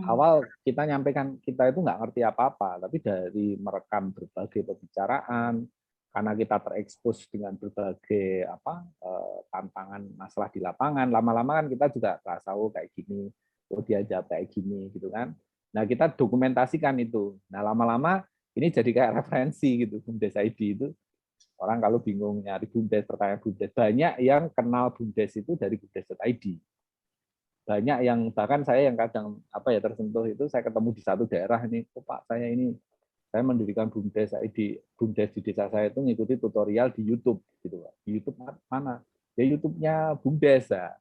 Awal kita nyampaikan kita itu nggak ngerti apa-apa, tapi dari merekam berbagai pembicaraan, karena kita terekspos dengan berbagai tantangan masalah di lapangan, lama-lama kan kita juga terasa kayak gini, dia jawab kayak gini gitu kan. Nah, kita dokumentasikan itu. Nah, lama-lama ini jadi kayak referensi gitu. Bumdes.id itu orang kalau bingung nyari Bumdes, pertanyaan Bumdes, banyak yang kenal Bumdes itu dari Bumdes.id. Banyak yang bahkan saya yang kadang tersentuh itu saya ketemu di satu daerah ini, Pak saya mendirikan Bumdes.id, Bumdes di desa saya itu ngikuti tutorial di YouTube gitu. Di YouTube mana? Ya YouTube-nya Bumdes ya.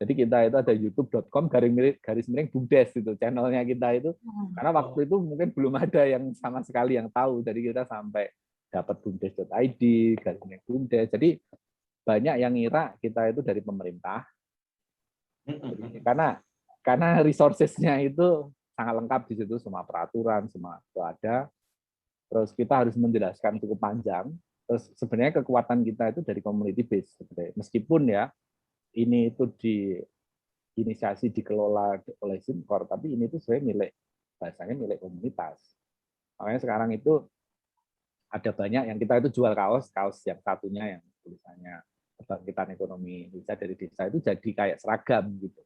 Jadi kita itu ada youtube.com/garis-miring Bumdes itu channelnya kita itu, karena waktu itu mungkin belum ada yang sama sekali yang tahu, jadi kita sampai dapat Bumdes.id, garis-miring Bumdes. Jadi banyak yang ngira kita itu dari pemerintah, karena resources-nya itu sangat lengkap di situ, semua peraturan semua itu ada. Terus kita harus menjelaskan cukup panjang. Terus sebenarnya kekuatan kita itu dari community base sebenarnya, meskipun ya ini itu diinisiasi dikelola oleh Sinkor, tapi ini tuh sebenarnya milik komunitas. Makanya sekarang itu ada banyak yang kita itu jual kaos yang satunya yang tulisannya kebangkitan ekonomi Indonesia dari desa itu jadi kayak seragam gitu.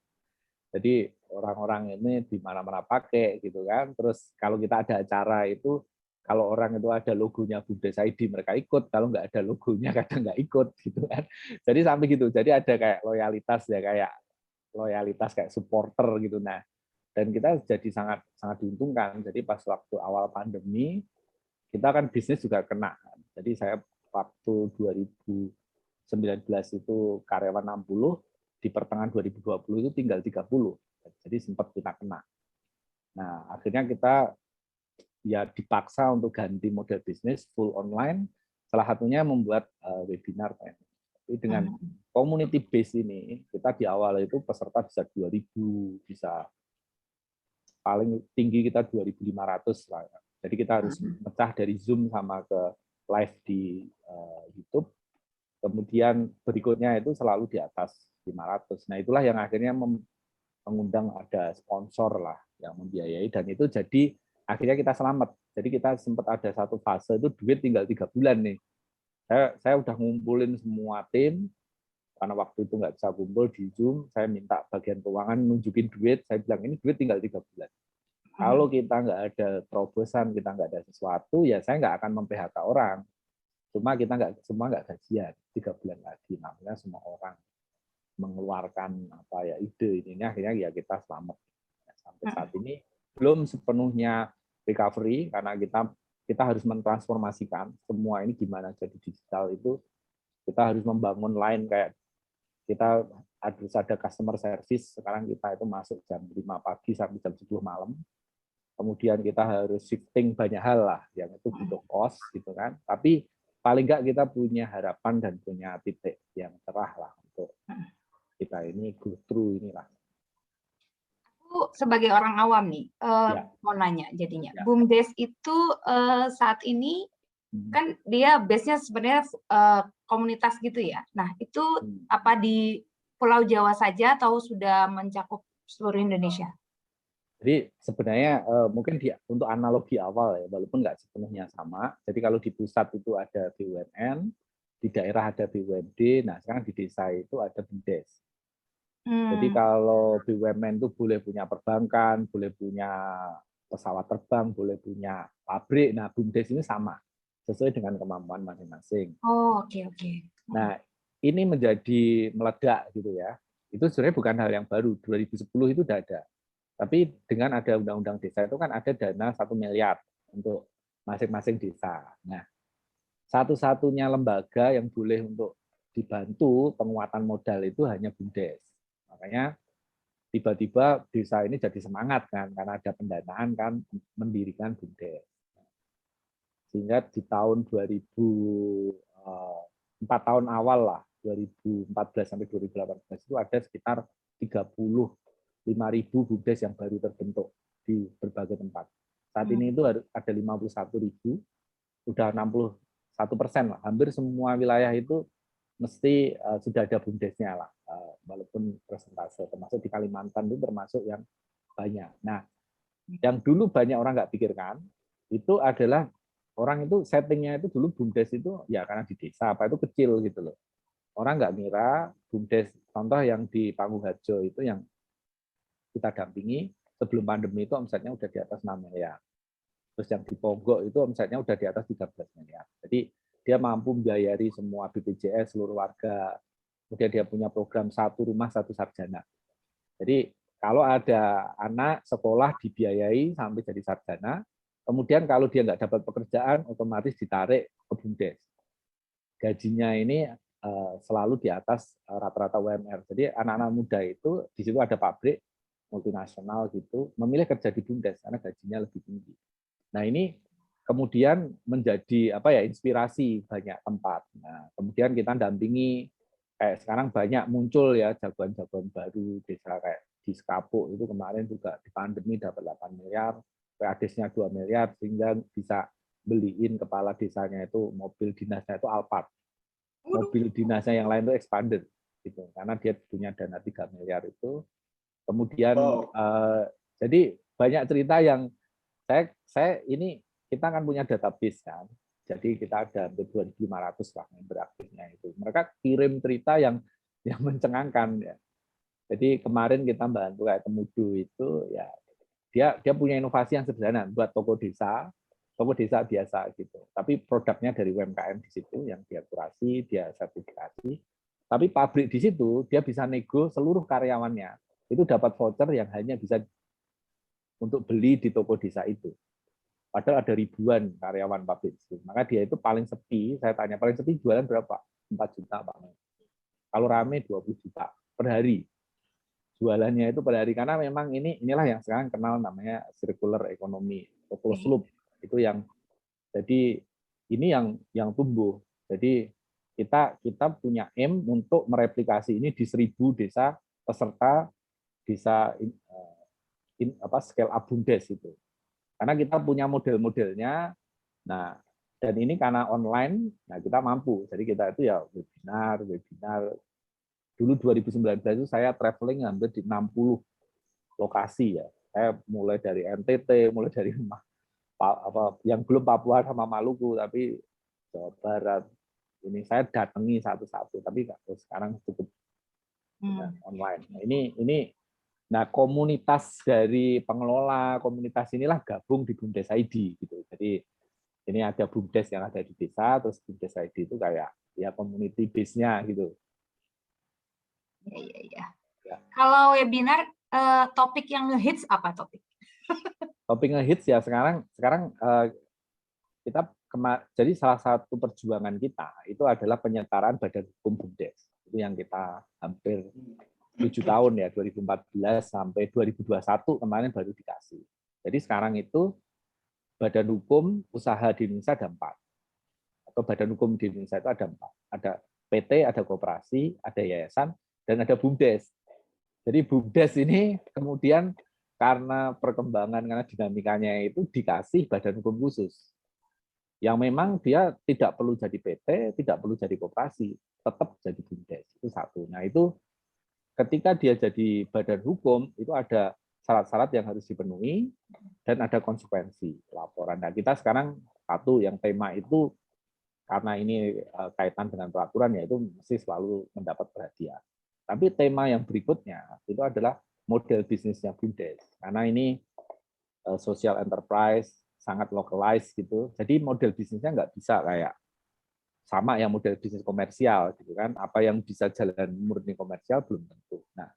Jadi orang-orang ini di mana-mana pakai gitu kan. Terus kalau kita ada acara itu, kalau orang itu ada logonya Bumdes ID mereka ikut, kalau nggak ada logonya kadang nggak ikut gitu kan. Jadi sampai gitu. Jadi ada kayak loyalitas ya, kayak loyalitas kayak supporter gitu. Nah, dan kita jadi sangat sangat diuntungkan. Jadi pas waktu awal pandemi kita kan bisnis juga kena. Jadi saya waktu 2019 itu karyawan 60, di pertengahan 2020 itu tinggal 30. Jadi sempat kita kena. Nah, akhirnya kita ya dipaksa untuk ganti model bisnis full online. Salah satunya membuat webinar. Tapi dengan community base ini, kita di awal itu peserta bisa 2.000, bisa paling tinggi kita 2.500 lah. Jadi kita harus pecah dari Zoom sama ke live di YouTube. Kemudian berikutnya itu selalu di atas 500. Nah, itulah yang akhirnya mengundang ada sponsor lah yang membiayai, dan itu jadi akhirnya kita selamat. Jadi kita sempat ada satu fase itu duit tinggal 3 bulan nih. Saya udah ngumpulin semua tim, karena waktu itu nggak bisa kumpul di Zoom, saya minta bagian keuangan nunjukin duit, saya bilang ini duit tinggal 3 bulan. Kalau kita nggak ada terobosan, kita nggak ada sesuatu, ya saya nggak akan mem-PHK orang. Cuma kita semua nggak gajian 3 bulan lagi. Namanya semua orang mengeluarkan apa ya ide ini, akhirnya ya kita selamat. Sampai saat ini belum sepenuhnya recovery karena kita harus mentransformasikan semua ini gimana jadi digital itu. Kita harus membangun line kayak kita harus ada customer service. Sekarang kita itu masuk jam 5 pagi sampai jam 10 malam. Kemudian kita harus shifting banyak hal lah, yang itu butuh cost gitu kan. Tapi paling nggak kita punya harapan dan punya titik yang cerah lah untuk kita ini go through inilah. Aku sebagai orang awam nih, mau nanya jadinya. Bumdes itu saat ini kan dia base-nya sebenarnya komunitas gitu ya. Nah, itu apa di Pulau Jawa saja atau sudah mencakup seluruh Indonesia? Jadi sebenarnya mungkin untuk analogi awal ya, walaupun nggak sepenuhnya sama. Jadi kalau di pusat itu ada BUMN, di daerah ada BUMD, nah sekarang di desa itu ada BUMDes. Jadi kalau BUMN itu boleh punya perbankan, boleh punya pesawat terbang, boleh punya pabrik, nah BUMDes ini sama, sesuai dengan kemampuan masing-masing. Oh, oke. Nah, ini menjadi meledak gitu ya. Itu sebenarnya bukan hal yang baru, 2010 itu sudah ada. Tapi dengan ada undang-undang desa itu kan ada dana 1 miliar untuk masing-masing desa. Nah, satu-satunya lembaga yang boleh untuk dibantu penguatan modal itu hanya BUMDes. Makanya tiba-tiba desa ini jadi semangat kan, karena ada pendanaan kan mendirikan BUMDes. Sehingga di tahun 4 tahun awal lah, 2014 sampai 2018 itu ada sekitar 35.000 BUMDes yang baru terbentuk di berbagai tempat. Saat ini itu ada 51.000, udah 61% lah. Hampir semua wilayah itu mesti sudah ada BUMDesnya lah, walaupun persentase. Termasuk di Kalimantan itu termasuk yang banyak. Nah, yang dulu banyak orang nggak pikirkan, itu adalah orang itu settingnya itu dulu BUMDes itu ya karena di desa apa itu kecil gitu loh. Orang nggak ngira BUMDes, contoh yang di Panggung-Harjo itu yang kita dampingi sebelum pandemi itu omsetnya udah di atas 6 miliar. Terus yang di Ponggok itu omsetnya udah di atas 13 miliar. Jadi dia mampu membiayai semua BPJS seluruh warga. Kemudian dia punya program 1 rumah 1 sarjana. Jadi kalau ada anak sekolah dibiayai sampai jadi sarjana, kemudian kalau dia nggak dapat pekerjaan otomatis ditarik ke BUMDes. Gajinya ini selalu di atas rata-rata UMR. Jadi anak-anak muda itu di situ ada pabrik multinasional gitu, memilih kerja di BUMDes karena gajinya lebih tinggi. Nah, ini kemudian menjadi apa ya inspirasi banyak tempat. Nah, kemudian kita dampingi kayak sekarang banyak muncul ya jagoan-jagoan baru desa kayak di Sekapuk itu kemarin juga di pandemi dapat 8 miliar, PADES-nya 2 miliar sehingga bisa beliin kepala desanya itu mobil dinasnya itu Alphard. Mobil dinasnya yang lain itu Expander gitu karena dia punya dana 3 miliar itu. Kemudian jadi banyak cerita yang saya ini kita kan punya database kan. Jadi kita ada 2.500 lah member aktifnya itu. Mereka kirim cerita yang mencengangkan ya. Jadi kemarin kita bantu kayak Temudu itu ya dia punya inovasi yang sederhana buat toko desa biasa gitu. Tapi produknya dari UMKM di situ yang dia kurasi, dia sertifikasi. Tapi pabrik di situ dia bisa nego seluruh karyawannya. Itu dapat voucher yang hanya bisa untuk beli di toko desa itu. Padahal ada ribuan karyawan pabrik itu. Maka dia itu paling sepi, saya tanya paling sepi jualan berapa? 4 juta Pak. Kalau rame 20 juta per hari. Jualannya itu per hari karena memang inilah yang sekarang kenal namanya circular economy, closed loop. Itu yang jadi ini yang tumbuh. Jadi kita punya aim untuk mereplikasi ini di 1.000 desa peserta desa scale up BUMDes itu. Karena kita punya model-modelnya. Nah, dan ini karena online, nah kita mampu. Jadi kita itu ya webinar. Dulu 2019 itu saya traveling hampir di 60 lokasi ya. Saya mulai dari NTT, mulai dari yang belum Papua sama Maluku, tapi Jawa Barat. Ini saya datangi satu-satu, tapi sekarang cukup online. Nah, nah komunitas dari pengelola komunitas inilah gabung di BUMDes ID gitu. Jadi ini ada BUMDes yang ada di desa, terus BUMDes ID itu kayak ya community base-nya gitu. Iya. Kalau webinar topik yang ngehits apa topik? Topik ngehits ya sekarang kita jadi salah satu perjuangan kita itu adalah penyetaraan Badan Hukum BUMDes. Itu yang kita hampir 7 tahun ya, 2014 sampai 2021 kemarin baru dikasih. Jadi sekarang itu Badan Hukum Usaha di Indonesia ada 4. Atau Badan Hukum di Indonesia itu ada 4. Ada PT, ada koperasi, ada yayasan, dan ada BUMDes. Jadi BUMDes ini kemudian karena perkembangan, karena dinamikanya itu dikasih badan hukum khusus. Yang memang dia tidak perlu jadi PT, tidak perlu jadi koperasi, tetap jadi BUMDes. Itu satu. Nah itu ketika dia jadi badan hukum, itu ada syarat-syarat yang harus dipenuhi, dan ada konsekuensi laporan. Nah kita sekarang satu yang tema itu, karena ini kaitan dengan peraturan, yaitu mesti selalu mendapat perhatian. Tapi tema yang berikutnya itu adalah model bisnisnya BUMDes. Karena ini social enterprise, sangat localized gitu. Jadi model bisnisnya nggak bisa kayak sama yang model bisnis komersial gitu kan. Apa yang bisa jalan murni komersial belum tentu. Nah,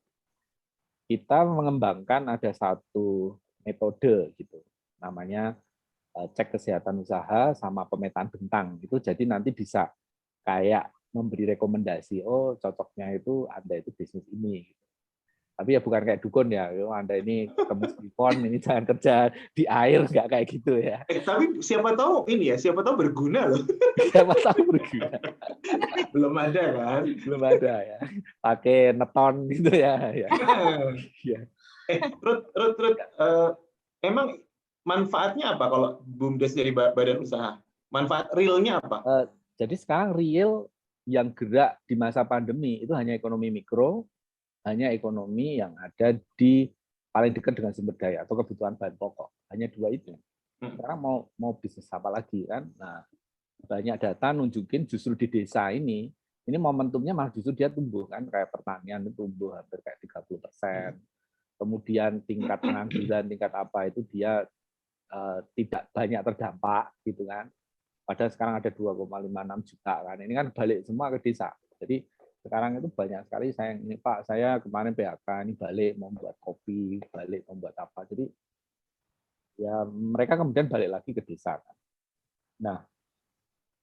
kita mengembangkan ada satu metode gitu. Namanya cek kesehatan usaha sama pemetaan bentang. Itu jadi nanti bisa kayak memberi rekomendasi, oh cocoknya itu Anda itu bisnis ini. Tapi ya bukan kayak dukun ya, Anda ini ketemu silikon, ini jangan kerja di air, nggak kayak gitu ya. Tapi siapa tahu ini ya, siapa tahu berguna loh. Siapa tahu berguna. Belum ada kan? Belum ada ya. Pakai neton gitu ya. Ruth, emang manfaatnya apa kalau BUMDes dari badan usaha? Manfaat realnya apa? Jadi sekarang real yang gerak di masa pandemi itu hanya ekonomi mikro, hanya ekonomi yang ada di paling dekat dengan sumber daya atau kebutuhan bahan pokok. Hanya 2 itu. Sekarang mau bisnis apa lagi kan? Nah, banyak data nunjukin justru di desa ini momentumnya malah justru dia tumbuh kan, kayak pertanian itu tumbuh hampir kayak 30%. Kemudian tingkat pengangguran, tingkat apa itu dia tidak banyak terdampak gitu kan. Padahal sekarang ada 2,56 juta kan. Ini kan balik semua ke desa. Jadi sekarang itu banyak sekali saya kemarin PHK ini balik mau buat kopi, balik mau buat apa. Jadi ya mereka kemudian balik lagi ke desa kan. Nah,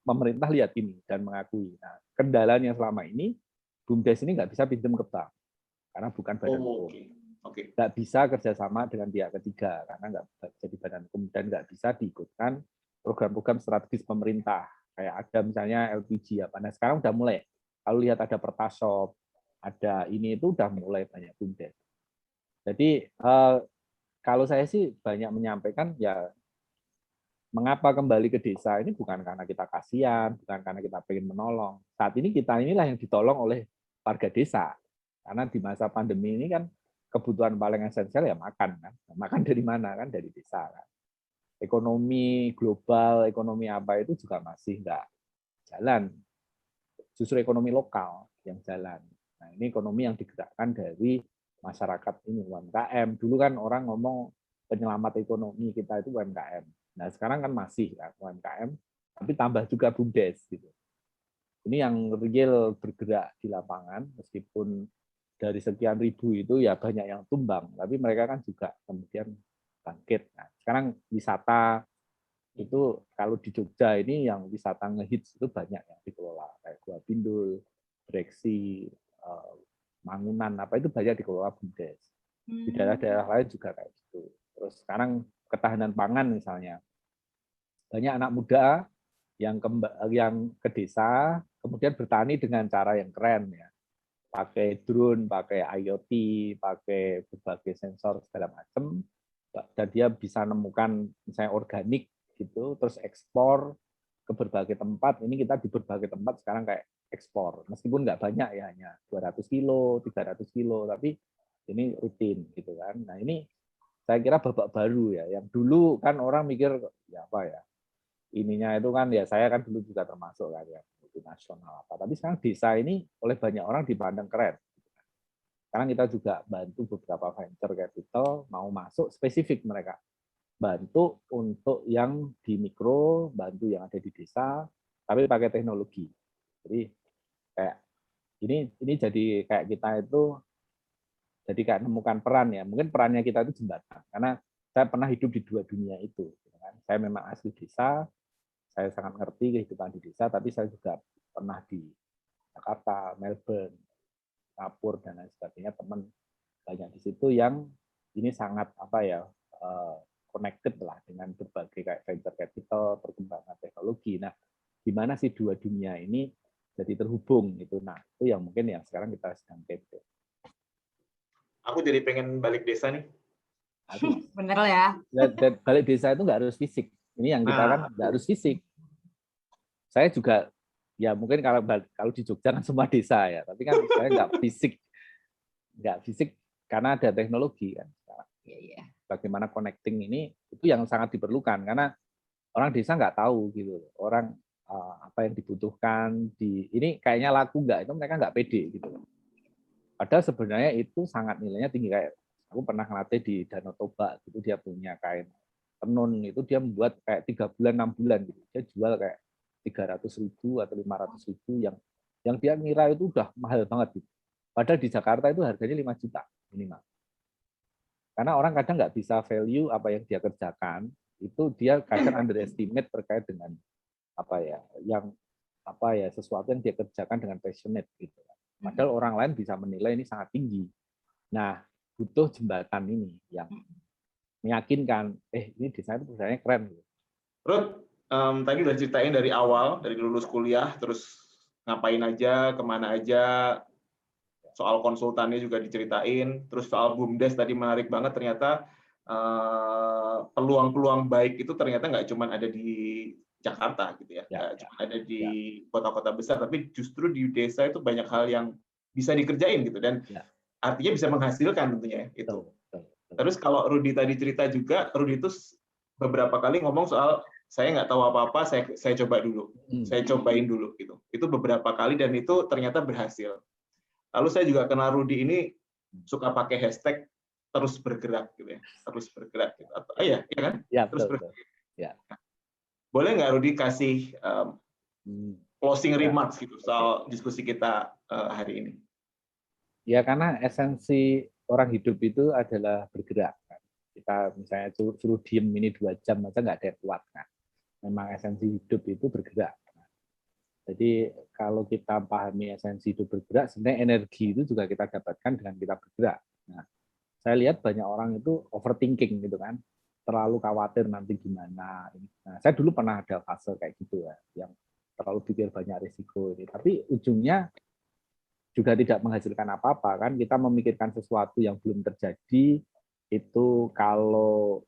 pemerintah lihat ini dan mengakui. Nah, kendalanya selama ini BUMDes ini nggak bisa pinjam ke bank karena bukan badan hukum. Nggak bisa kerjasama dengan pihak ketiga karena nggak jadi badan hukum dan nggak bisa diikutkan program-program strategis pemerintah kayak ada misalnya LPG apa. Nah sekarang udah mulai. Kalau lihat ada Pertasop, ada ini itu udah mulai banyak BUMDes. Jadi kalau saya sih banyak menyampaikan ya mengapa kembali ke desa ini bukan karena kita kasihan, bukan karena kita pengen menolong. Saat ini kita inilah yang ditolong oleh warga desa. Karena di masa pandemi ini kan kebutuhan paling esensial ya makan kan. Makan dari mana kan? Dari desa kan. Ekonomi global, ekonomi apa itu juga masih nggak jalan. Justru ekonomi lokal yang jalan. Nah, ini ekonomi yang digerakkan dari masyarakat ini UMKM. Dulu kan orang ngomong penyelamat ekonomi kita itu UMKM. Nah sekarang kan masih kan UMKM, tapi tambah juga BUMDes gitu. Ini yang real bergerak di lapangan, meskipun dari sekian ribu itu ya banyak yang tumbang, tapi mereka kan juga kemudian bangkit. Nah, sekarang wisata itu kalau di Jogja ini yang wisata ngehits itu banyak yang dikelola, kayak Gua Pindul, Breksi, Mangunan, apa itu banyak dikelola BUMDes. Di daerah-daerah lain juga kayak gitu. Terus sekarang ketahanan pangan misalnya, banyak anak muda yang ke desa kemudian bertani dengan cara yang keren ya, pakai drone, pakai IoT, pakai berbagai sensor segala macam, dan dia bisa nemukan misalnya organik gitu, terus ekspor ke berbagai tempat. Ini kita di berbagai tempat sekarang kayak ekspor, meskipun nggak banyak ya, hanya 200 kilo, 300 kilo, tapi ini rutin gitu kan. Nah ini saya kira babak baru ya, yang dulu kan orang mikir ya apa ya, ininya itu kan ya saya kan dulu juga termasuk kan ya multinasional apa, tapi sekarang desa ini oleh banyak orang dipandang keren. Sekarang kita juga bantu beberapa venture capital mau masuk spesifik, mereka bantu untuk yang di mikro, bantu yang ada di desa, tapi pakai teknologi. Jadi kayak ini jadi kayak kita itu jadi kayak menemukan peran ya. Mungkin perannya kita itu jembatan, karena saya pernah hidup di dua dunia itu. Saya memang asli desa, saya sangat ngerti kehidupan di desa, tapi saya juga pernah di Jakarta, Melbourne, Singapura dan lain sebagainya. Teman banyak di situ yang ini sangat apa ya, connected lah dengan berbagai kayak venture capital, perkembangan teknologi. Nah, gimana sih dua dunia ini jadi terhubung itu? Nah, itu yang mungkin yang sekarang kita sedang campaign. Aku jadi pengen balik desa nih. Bener ya. Dan balik desa itu nggak harus fisik. Ini yang kita kan nggak harus fisik. Saya juga ya mungkin kalau di Jogja kan semua desa ya, tapi kan saya nggak fisik karena ada teknologi kan. Bagaimana connecting ini itu yang sangat diperlukan, karena orang desa nggak tahu gitu, orang apa yang dibutuhkan ini kayaknya laku nggak, itu mereka nggak pede gitu. Padahal sebenarnya itu sangat nilainya tinggi. Kayak aku pernah ngelatih di Danau Toba, gitu dia punya kain tenun, itu dia membuat kayak 3 bulan 6 bulan gitu, dia jual kayak 300.000 atau 500.000 yang dia ngira itu udah mahal banget gitu. Padahal di Jakarta itu harganya 5 juta minimal. Karena orang kadang nggak bisa value apa yang dia kerjakan, itu dia kadang underestimate terkait dengan apa ya, sesuatu yang dia kerjakan dengan passionate gitu. Padahal orang lain bisa menilai ini sangat tinggi. Nah, butuh jembatan ini yang meyakinkan, ini desain itu perusahaannya keren. Ruth, tadi udah ceritain dari awal, dari lulus kuliah, terus ngapain aja, kemana aja, soal konsultannya juga diceritain, terus soal BUMDes tadi menarik banget, ternyata peluang-peluang baik itu ternyata nggak cuma ada di Jakarta gitu ya, nggak cuma ada di kota-kota besar, tapi justru di desa itu banyak hal yang bisa dikerjain gitu, dan artinya bisa menghasilkan tentunya itu. Terus kalau Rudy tadi cerita juga, Rudy itu beberapa kali ngomong soal saya nggak tahu apa-apa, saya coba dulu, saya cobain dulu gitu. Itu beberapa kali dan itu ternyata berhasil. Lalu saya juga kenal Rudy ini suka pakai hashtag terus bergerak gitu ya, terus bergerak gitu. Atau iya kan? Ya, terus betul. Ya. Boleh nggak Rudy kasih closing remarks gitu soal diskusi kita hari ini? Ya, karena esensi orang hidup itu adalah bergerak. Kita misalnya suruh diem ini 2 jam aja nggak ada yang kuat kan. Memang esensi hidup itu bergerak. Jadi kalau kita pahami esensi hidup bergerak, sebenarnya energi itu juga kita dapatkan dengan kita bergerak. Nah, saya lihat banyak orang itu overthinking gitu kan, terlalu khawatir nanti gimana. Nah, saya dulu pernah ada fase kayak gitu ya, yang terlalu pikir banyak risiko ini. Tapi ujungnya juga tidak menghasilkan apa-apa kan. Kita memikirkan sesuatu yang belum terjadi, itu kalau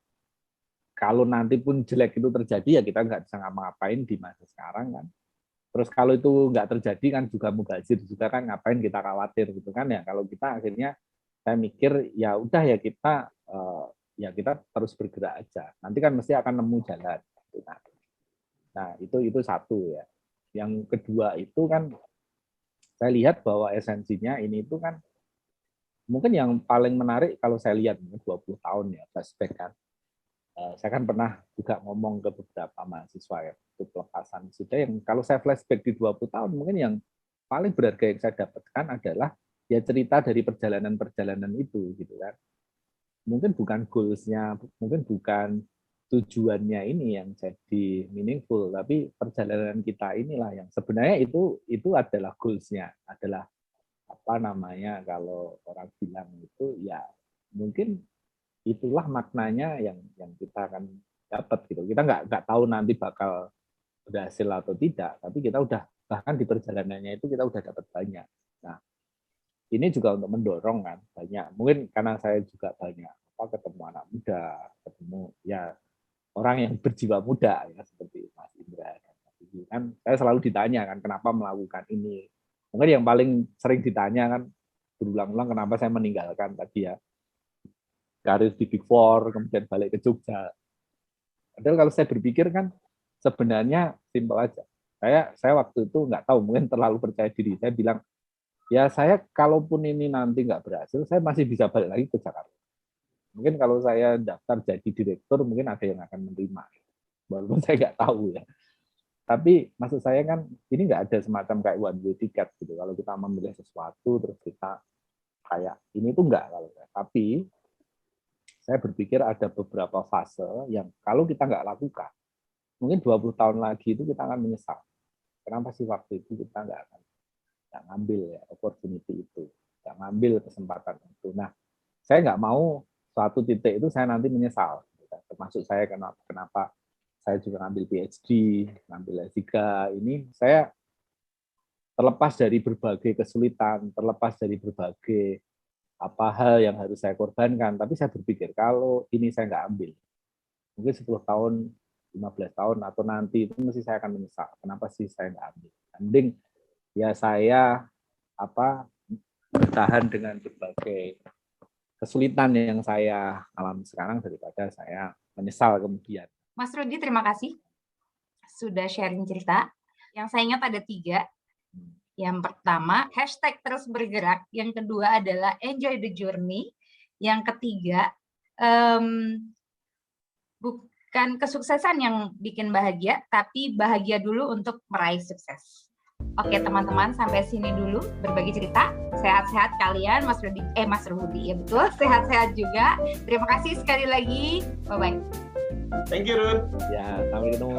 nanti pun jelek itu terjadi ya kita nggak bisa ngapa-ngapain di masa sekarang kan. Terus kalau itu nggak terjadi kan juga mubazir juga kan, ngapain kita khawatir gitu kan ya. Kalau kita akhirnya saya mikir ya udah ya kita terus bergerak aja. Nanti kan mesti akan nemu jalan. Nah itu satu ya. Yang kedua itu kan saya lihat bahwa esensinya ini itu kan mungkin yang paling menarik kalau saya lihat 20 tahun ya flashback kan. Saya kan pernah juga ngomong ke beberapa mahasiswa ya, itu pelepasan sudah yang kalau saya flashback di 20 tahun mungkin yang paling berharga yang saya dapatkan adalah ya cerita dari perjalanan-perjalanan itu gitu kan. Mungkin bukan goals-nya, mungkin bukan tujuannya ini yang jadi meaningful, tapi perjalanan kita inilah yang sebenarnya itu adalah goals-nya, adalah apa namanya kalau orang bilang itu ya mungkin itulah maknanya yang kita akan dapat gitu. Kita nggak tahu nanti bakal berhasil atau tidak, tapi kita udah bahkan di perjalanannya itu kita udah dapat banyak. Nah, ini juga untuk mendorong kan banyak. Mungkin karena saya juga banyak ketemu anak muda, ketemu ya orang yang berjiwa muda ya seperti Mas Indra kan saya selalu ditanya kan kenapa melakukan ini. Mungkin yang paling sering ditanya kan berulang-ulang kenapa saya meninggalkan tadi ya karir di Big Four, kemudian balik ke Jogja. Padahal kalau saya berpikir kan sebenarnya simpel aja. Saya waktu itu nggak tahu, mungkin terlalu percaya diri. Saya bilang, ya saya kalaupun ini nanti nggak berhasil, saya masih bisa balik lagi ke Jakarta. Mungkin kalau saya daftar jadi direktur, mungkin ada yang akan menerima. Walaupun saya nggak tahu ya. Tapi maksud saya kan, ini nggak ada semacam kayak one way ticket gitu. Kalau kita memilih sesuatu, terus kita kayak, ini tuh nggak kalau saya. Tapi saya berpikir ada beberapa fase yang kalau kita nggak lakukan, mungkin 20 tahun lagi itu kita akan menyesal. Kenapa sih waktu itu kita nggak ngambil ya opportunity itu, nggak ngambil kesempatan itu. Nah, saya nggak mau suatu titik itu saya nanti menyesal. Termasuk saya kenapa saya juga ngambil PhD, ngambil S3, ini saya terlepas dari berbagai kesulitan, terlepas dari berbagai hal yang harus saya korbankan, tapi saya berpikir kalau ini saya nggak ambil, mungkin 10 tahun, 15 tahun atau nanti itu mesti saya akan menyesal. Kenapa sih saya nggak ambil? Mending ya saya bertahan dengan berbagai kesulitan yang saya alami sekarang daripada saya menyesal kemudian. Mas Rudi, terima kasih sudah sharing cerita. Yang saya ingat ada 3. Yang pertama, #terus bergerak. Yang kedua adalah enjoy the journey. Yang ketiga, bukan kesuksesan yang bikin bahagia, tapi bahagia dulu untuk meraih sukses. Oke teman-teman, sampai sini dulu berbagi cerita. Sehat-sehat kalian, Mas Rudi, ya betul, sehat-sehat juga. Terima kasih sekali lagi, bye-bye. Thank you, Ruth. Ya, sampai ketemu.